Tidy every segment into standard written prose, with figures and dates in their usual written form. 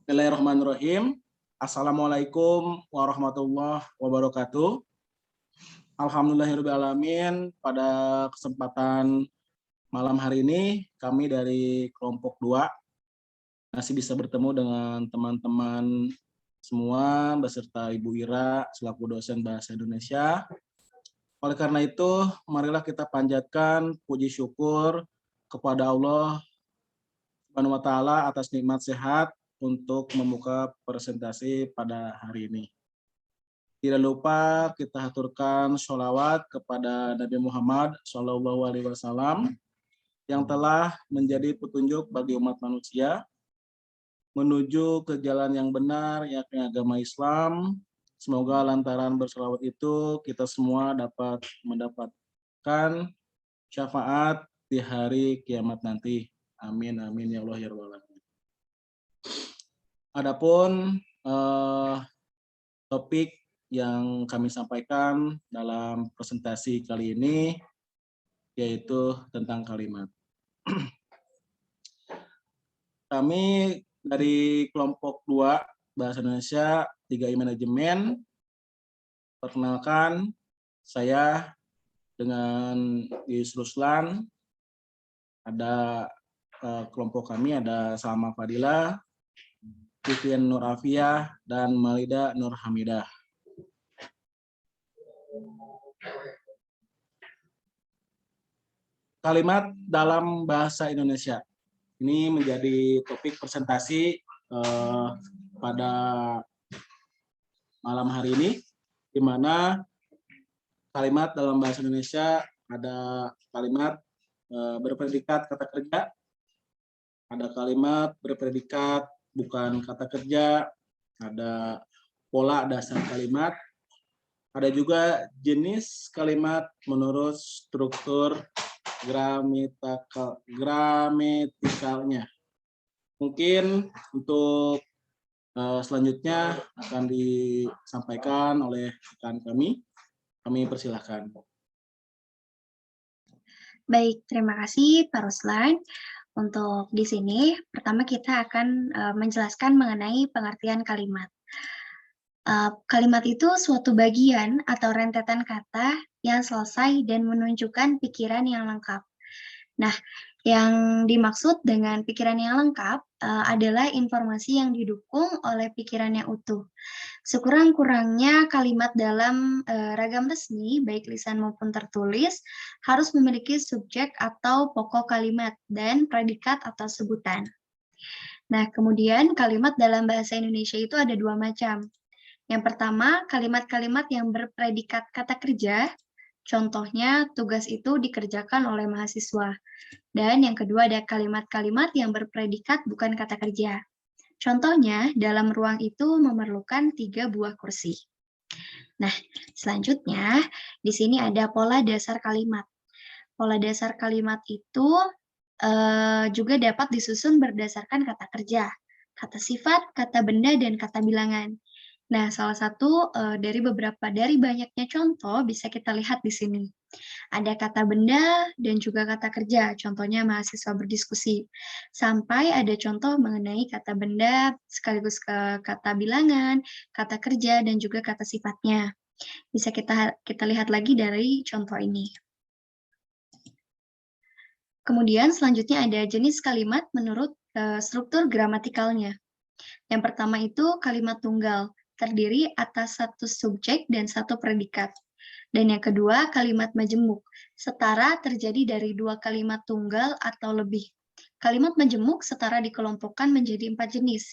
Bismillahirrahmanirrahim. Assalamualaikum warahmatullahi wabarakatuh. Alhamdulillahirrahmanirrahim. Pada kesempatan malam hari ini, kami dari kelompok 2 masih bisa bertemu dengan teman-teman semua beserta Ibu Ira selaku dosen Bahasa Indonesia. Oleh karena itu, marilah kita panjatkan puji syukur kepada Allah Subhanahu wa Ta'ala atas nikmat sehat untuk membuka presentasi pada hari ini. Tidak lupa kita haturkan sholawat kepada Nabi Muhammad SAW yang telah menjadi petunjuk bagi umat manusia menuju ke jalan yang benar, yakni agama Islam. Semoga lantaran bersolawat itu kita semua dapat mendapatkan syafaat di hari kiamat nanti. Amin, amin ya Allah ya Rabbal alamin. Adapun topik yang kami sampaikan dalam presentasi kali ini yaitu tentang kalimat. Kami dari kelompok 2 Bahasa Indonesia 3I Manajemen, perkenalkan saya dengan Yus Ruslan, ada kelompok kami ada Salma Fadila, Vivian Nur Afia, dan Malida Nur Hamidah. Kalimat dalam bahasa Indonesia. Ini menjadi topik presentasi pada malam hari ini, di mana kalimat dalam bahasa Indonesia ada kalimat berpredikat kata kerja, ada kalimat berpredikat bukan kata kerja, ada pola dasar kalimat, ada juga jenis kalimat menurut struktur gramatikalnya. Mungkin untuk selanjutnya akan disampaikan oleh rekan kami. Kami persilahkan. Baik, terima kasih Pak Ruslan. Untuk di sini, pertama kita akan menjelaskan mengenai pengertian kalimat. Kalimat itu suatu bagian atau rentetan kata yang selesai dan menunjukkan pikiran yang lengkap. Nah, yang dimaksud dengan pikiran yang lengkap adalah informasi yang didukung oleh pikiran yang utuh. Sekurang-kurangnya kalimat dalam ragam resmi, baik lisan maupun tertulis, harus memiliki subjek atau pokok kalimat dan predikat atau sebutan. Nah, kemudian kalimat dalam bahasa Indonesia itu ada 2 macam. Yang pertama, kalimat-kalimat yang berpredikat kata kerja, contohnya tugas itu dikerjakan oleh mahasiswa. Dan yang kedua ada kalimat-kalimat yang berpredikat bukan kata kerja. Contohnya, dalam ruang itu memerlukan 3 buah kursi. Nah, selanjutnya di sini ada pola dasar kalimat. Pola dasar kalimat itu juga dapat disusun berdasarkan kata kerja, kata sifat, kata benda, dan kata bilangan. Nah, salah satu dari banyaknya contoh bisa kita lihat di sini. Ada kata benda dan juga kata kerja, contohnya mahasiswa berdiskusi. Sampai ada contoh mengenai kata benda sekaligus kata bilangan, kata kerja, dan juga kata sifatnya. Bisa kita lihat lagi dari contoh ini. Kemudian selanjutnya ada jenis kalimat menurut struktur gramatikalnya. Yang pertama itu kalimat tunggal, terdiri atas 1 subjek dan 1 predikat. Dan yang kedua, kalimat majemuk, setara terjadi dari 2 kalimat tunggal atau lebih. Kalimat majemuk setara dikelompokkan menjadi 4 jenis.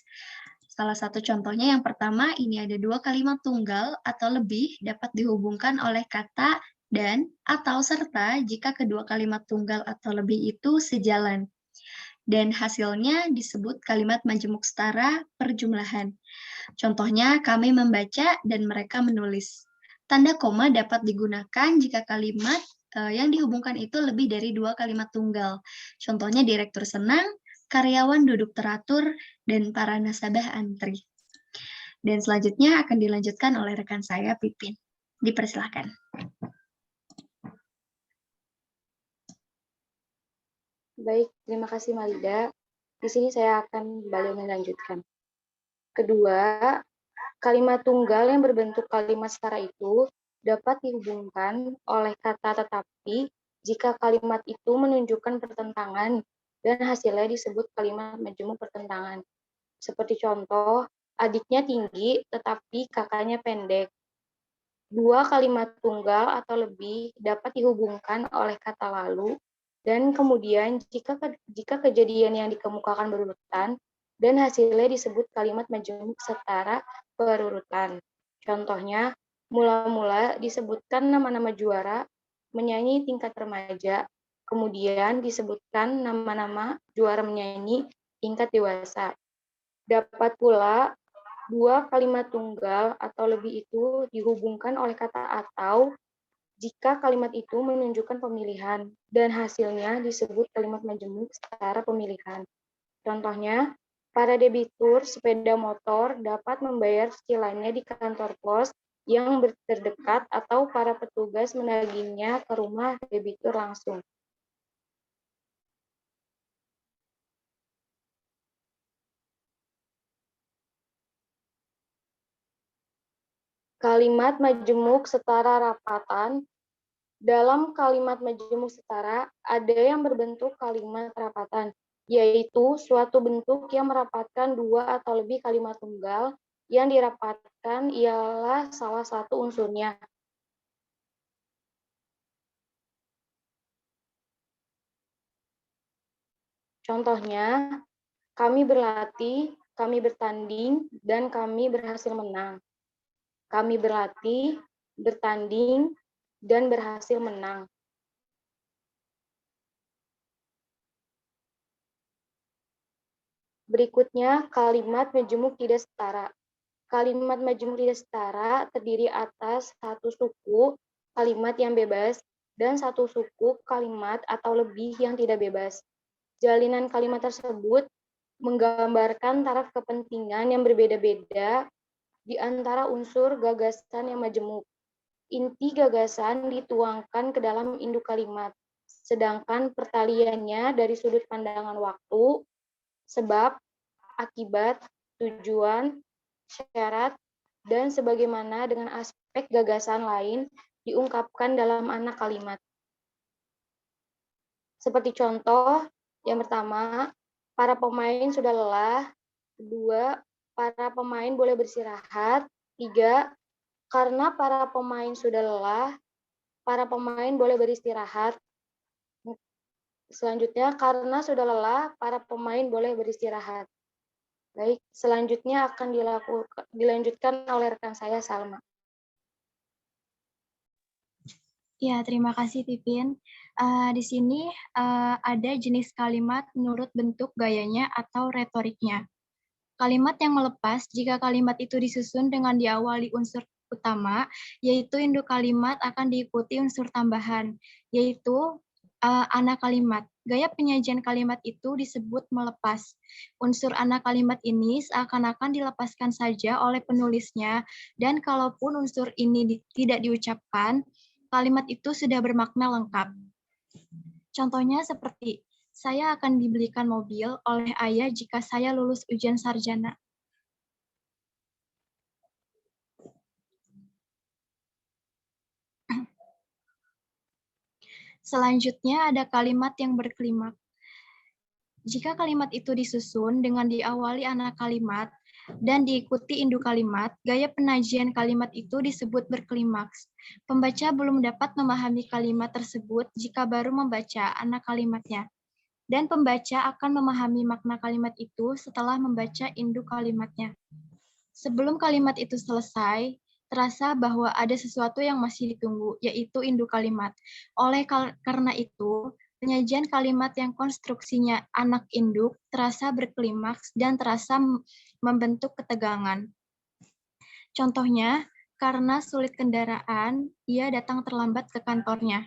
Salah satu contohnya yang pertama, ini ada 2 kalimat tunggal atau lebih dapat dihubungkan oleh kata dan atau serta jika kedua kalimat tunggal atau lebih itu sejalan. Dan hasilnya disebut kalimat majemuk setara perjumlahan. Contohnya, kami membaca dan mereka menulis. Tanda koma dapat digunakan jika kalimat yang dihubungkan itu lebih dari 2 kalimat tunggal. Contohnya, direktur senang, karyawan duduk teratur, dan para nasabah antri. Dan selanjutnya akan dilanjutkan oleh rekan saya, Pipin. Dipersilakan. Baik, terima kasih Malida. Di sini saya akan kembali melanjutkan. Kedua, kalimat tunggal yang berbentuk kalimat setara itu dapat dihubungkan oleh kata tetapi jika kalimat itu menunjukkan pertentangan dan hasilnya disebut kalimat majemuk pertentangan. Seperti contoh, adiknya tinggi tetapi kakaknya pendek. Dua kalimat tunggal atau lebih dapat dihubungkan oleh kata lalu dan kemudian jika kejadian yang dikemukakan berurutan dan hasilnya disebut kalimat majemuk setara berurutan. Contohnya, mula-mula disebutkan nama-nama juara menyanyi tingkat remaja, kemudian disebutkan nama-nama juara menyanyi tingkat dewasa. Dapat pula dua kalimat tunggal atau lebih itu dihubungkan oleh kata atau jika kalimat itu menunjukkan pemilihan dan hasilnya disebut kalimat majemuk setara pemilihan. Contohnya, para debitur sepeda motor dapat membayar cicilannya di kantor pos yang terdekat atau para petugas menagihnya ke rumah debitur langsung. Kalimat majemuk setara rapatan. Dalam kalimat majemuk setara, ada yang berbentuk kalimat rapatan, yaitu suatu bentuk yang merapatkan dua atau lebih kalimat tunggal, yang dirapatkan ialah salah satu unsurnya. Contohnya, kami berlatih, kami bertanding, dan kami berhasil menang. Kami berlatih, bertanding, dan berhasil menang. Berikutnya, kalimat majemuk tidak setara. Kalimat majemuk tidak setara terdiri atas satu suku kalimat yang bebas dan satu suku kalimat atau lebih yang tidak bebas. Jalinan kalimat tersebut menggambarkan taraf kepentingan yang berbeda-beda di antara unsur gagasan yang majemuk. Inti gagasan dituangkan ke dalam induk kalimat, sedangkan pertaliannya dari sudut pandangan waktu, sebab, akibat, tujuan, syarat, dan sebagaimana dengan aspek gagasan lain diungkapkan dalam anak kalimat. Seperti contoh, yang pertama, para pemain sudah lelah. Kedua, para pemain boleh beristirahat. Tiga, karena para pemain sudah lelah, para pemain boleh beristirahat. Selanjutnya, karena sudah lelah, para pemain boleh beristirahat. Baik, selanjutnya akan dilanjutkan oleh rekan saya, Salma. Ya, terima kasih Pipin. Di sini ada jenis kalimat menurut bentuk gayanya atau retoriknya. Kalimat yang melepas jika kalimat itu disusun dengan diawali unsur utama, yaitu induk kalimat akan diikuti unsur tambahan, yaitu anak kalimat. Gaya penyajian kalimat itu disebut melepas. Unsur anak kalimat ini seakan-akan dilepaskan saja oleh penulisnya, dan kalaupun unsur ini tidak diucapkan, kalimat itu sudah bermakna lengkap. Contohnya seperti, saya akan dibelikan mobil oleh ayah jika saya lulus ujian sarjana. Selanjutnya ada kalimat yang berklimak. Jika kalimat itu disusun dengan diawali anak kalimat dan diikuti induk kalimat, gaya penajian kalimat itu disebut berklimaks. Pembaca belum dapat memahami kalimat tersebut jika baru membaca anak kalimatnya. Dan pembaca akan memahami makna kalimat itu setelah membaca induk kalimatnya. Sebelum kalimat itu selesai, terasa bahwa ada sesuatu yang masih ditunggu, yaitu induk kalimat. Karena itu, penyajian kalimat yang konstruksinya anak induk terasa berklimaks dan terasa membentuk ketegangan. Contohnya, karena sulit kendaraan, ia datang terlambat ke kantornya.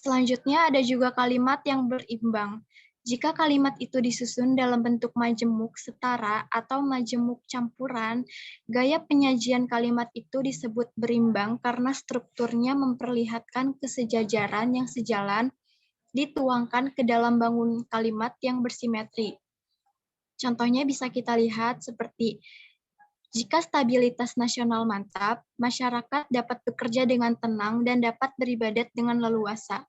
Selanjutnya ada juga kalimat yang berimbang. Jika kalimat itu disusun dalam bentuk majemuk setara atau majemuk campuran, gaya penyajian kalimat itu disebut berimbang karena strukturnya memperlihatkan kesejajaran yang sejalan dituangkan ke dalam bangun kalimat yang bersimetri. Contohnya bisa kita lihat seperti jika stabilitas nasional mantap, masyarakat dapat bekerja dengan tenang dan dapat beribadat dengan leluasa.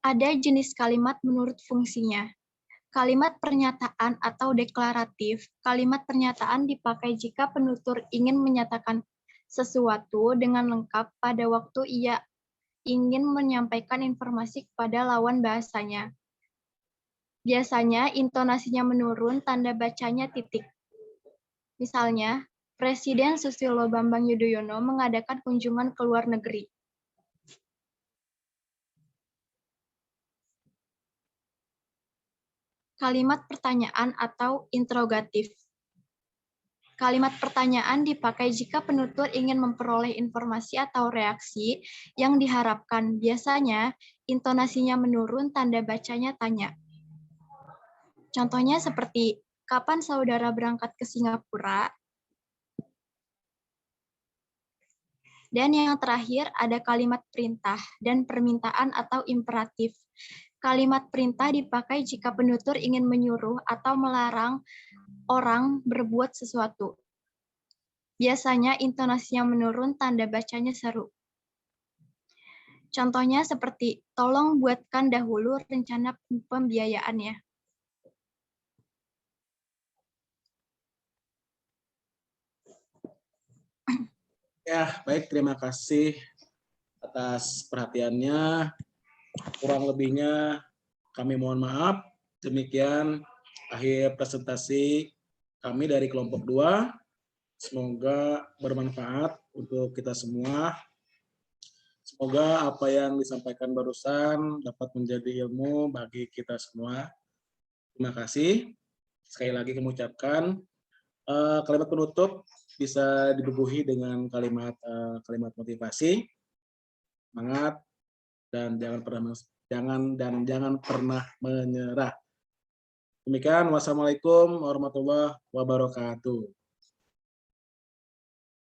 Ada jenis kalimat menurut fungsinya. Kalimat pernyataan atau deklaratif. Kalimat pernyataan dipakai jika penutur ingin menyatakan sesuatu dengan lengkap pada waktu ia ingin menyampaikan informasi kepada lawan bahasanya. Biasanya intonasinya menurun, tanda bacanya titik. Misalnya, Presiden Susilo Bambang Yudhoyono mengadakan kunjungan ke luar negeri. Kalimat pertanyaan atau interrogatif. Kalimat pertanyaan dipakai jika penutur ingin memperoleh informasi atau reaksi yang diharapkan. Biasanya, intonasinya menurun, tanda bacanya tanya. Contohnya seperti, kapan saudara berangkat ke Singapura? Dan yang terakhir ada kalimat perintah dan permintaan atau imperatif. Kalimat perintah dipakai jika penutur ingin menyuruh atau melarang orang berbuat sesuatu. Biasanya intonasinya menurun, tanda bacanya seru. Contohnya seperti, tolong buatkan dahulu rencana pembiayaannya. Ya, baik, terima kasih atas perhatiannya. Kurang lebihnya kami mohon maaf. Demikian akhir presentasi kami dari kelompok 2. Semoga bermanfaat untuk kita semua. Semoga apa yang disampaikan barusan dapat menjadi ilmu bagi kita semua. Terima kasih. Sekali lagi kami ucapkan kalimat penutup bisa dibubuhi dengan kalimat motivasi, semangat, dan jangan pernah menyerah. Demikian, wassalamualaikum warahmatullahi wabarakatuh.